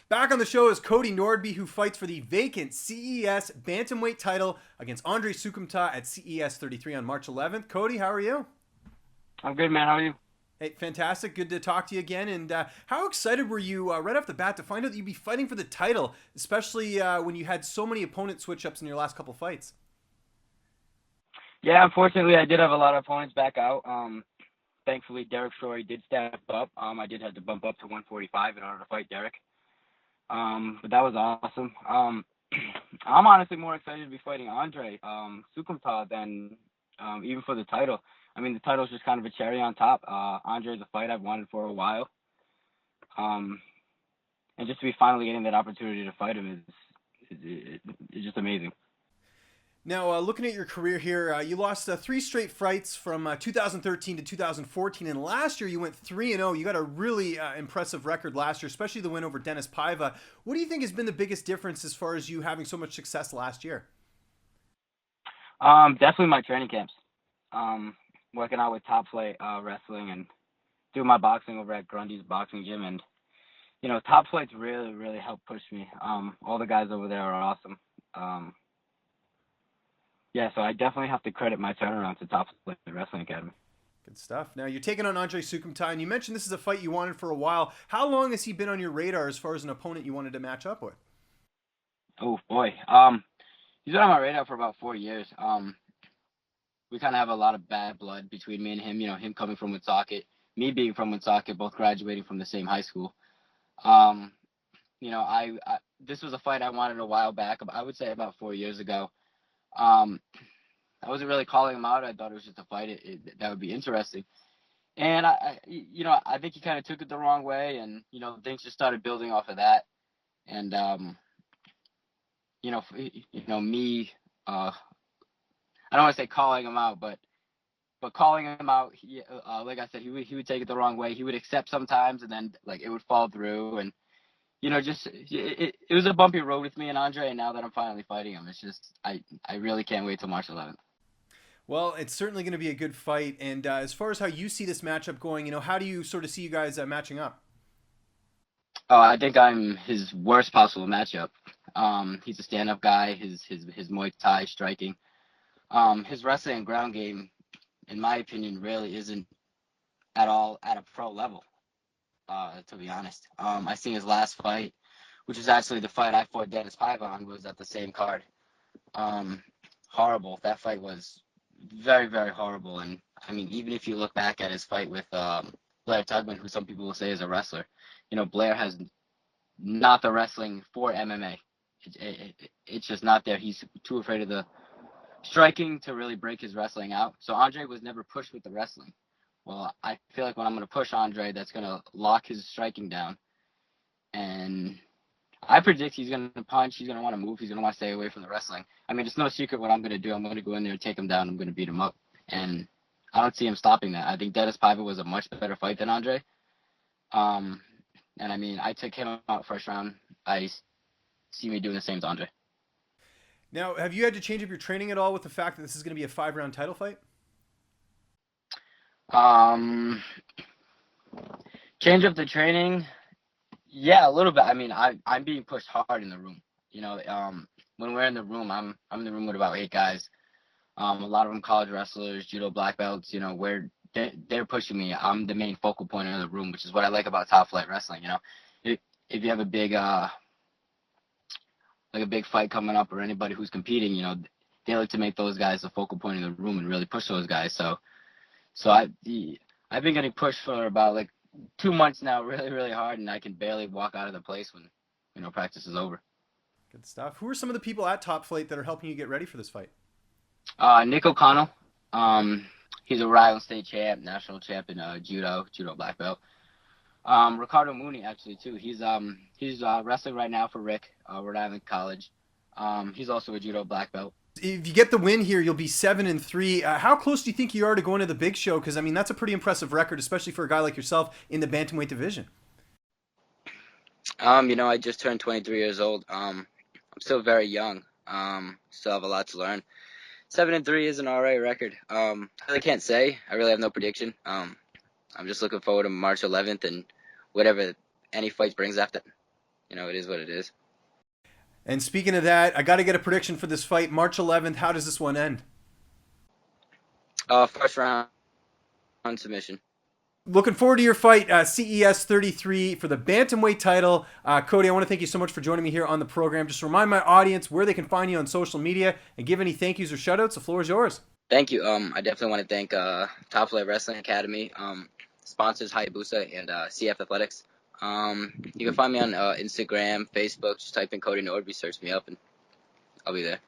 Back on the show is Kody Nordby, who fights for the vacant CES bantamweight title against Andre Soukhamthath at CES 33 on March 11th. Kody, how are you? I'm good, man. How are you? Hey, fantastic. Good to talk to you again. And how excited were you right off the bat to find out that you'd be fighting for the title, especially when you had so many opponent switch-ups in your last couple fights? Yeah, unfortunately, I did have a lot of opponents back out. Thankfully, Derek Shorey did step up. I did have to bump up to 145 in order to fight Derek. But that was awesome. I'm honestly more excited to be fighting Andre Soukhamthath than even for the title. I mean, the title's just kind of a cherry on top. Andre's a fight I've wanted for a while. And just to be finally getting that opportunity to fight him is just amazing. Now, looking at your career here, you lost three straight fights from 2013 to 2014, and last year you went 3-0. You got a really impressive record last year, especially the win over Dennis Paiva. What do you think has been the biggest difference as far as you having so much success last year? Definitely my training camps. Working out with Top Flight Wrestling and doing my boxing over at Grundy's Boxing Gym. And, Top Flight's really, really helped push me. All the guys over there are awesome. Yeah, so I definitely have to credit my turnaround to Top Flight Wrestling Academy. Good stuff. Now, you're taking on Andre Soukhamthath, and you mentioned this is a fight you wanted for a while. How long has he been on your radar as far as an opponent you wanted to match up with? Oh, boy. He's been on my radar for about 4 years. We kind of have a lot of bad blood between me and him. Him coming from Woonsocket, me being from Woonsocket, both graduating from the same high school. This was a fight I wanted a while back. I would say about 4 years ago. I wasn't really calling him out. I thought it was just a fight that would be interesting. And I think he kind of took it the wrong way, and things just started building off of that. And me, I don't want to say calling him out, but calling him out, like I said, he would take it the wrong way. He would accept sometimes, and then it would fall through, and it was a bumpy road with me and Andre. And now that I'm finally fighting him, it's just I really can't wait till March 11th. Well, it's certainly going to be a good fight. And as far as how you see this matchup going, how do you sort of see you guys matching up? Oh, I think I'm his worst possible matchup. He's a stand-up guy. His Muay Thai striking, his wrestling and ground game, in my opinion, really isn't at all at a pro level. To be honest, I seen his last fight, which is actually the fight I fought Dennis Paiva on, was at the same card. Horrible. That fight was very, very horrible. And I mean, even if you look back at his fight with Blair Tugman, who some people will say is a wrestler, Blair has not the wrestling for MMA. It's just not there. He's too afraid of the striking to really break his wrestling out. So Andre was never pushed with the wrestling. Well, I feel like when I'm going to push Andre, that's going to lock his striking down. And I predict he's going to punch, he's going to want to move, he's going to want to stay away from the wrestling. I mean, it's no secret what I'm going to do. I'm going to go in there and take him down. I'm going to beat him up. And I don't see him stopping that. I think Dennis Paiva was a much better fight than Andre. And I mean, I took him out first round. I see me doing the same to Andre. Now, have you had to change up your training at all with the fact that this is going to be a 5-round title fight? Change up the training. Yeah, a little bit. I mean, I'm being pushed hard in the room. When we're in the room, I'm in the room with about 8 guys. A lot of them college wrestlers, judo black belts. Where they're pushing me. I'm the main focal point in the room, which is what I like about Top Flight Wrestling. If you have a big a big fight coming up or anybody who's competing, they like to make those guys the focal point in the room and really push those guys. So I've been getting pushed for about 2 months now, really, really hard, and I can barely walk out of the place when, practice is over. Good stuff. Who are some of the people at Top Flight that are helping you get ready for this fight? Nick O'Connell. He's a Rhode Island State champ, national champ in judo black belt. Ricardo Mooney, actually, too. He's wrestling right now for Rick, Rhode Island College. He's also a judo black belt. If you get the win here, you'll be 7-3. How close do you think you are to going to the big show? Because, I mean, that's a pretty impressive record, especially for a guy like yourself in the bantamweight division. I just turned 23 years old. I'm still very young. Still have a lot to learn. 7-3 is an alright record. I really can't say. I really have no prediction. I'm just looking forward to March 11th and whatever any fights brings after. It is what it is. And speaking of that, I got to get a prediction for this fight. March 11th, how does this one end? First round submission. Looking forward to your fight, CES 33 for the bantamweight title. Kody, I want to thank you so much for joining me here on the program. Just remind my audience where they can find you on social media and give any thank yous or shout outs. The floor is yours. Thank you. I definitely want to thank Top Flight Wrestling Academy, sponsors Hayabusa and CF Athletics. You can find me on Instagram, Facebook. Just type in Kody Nordby, search me up, and I'll be there.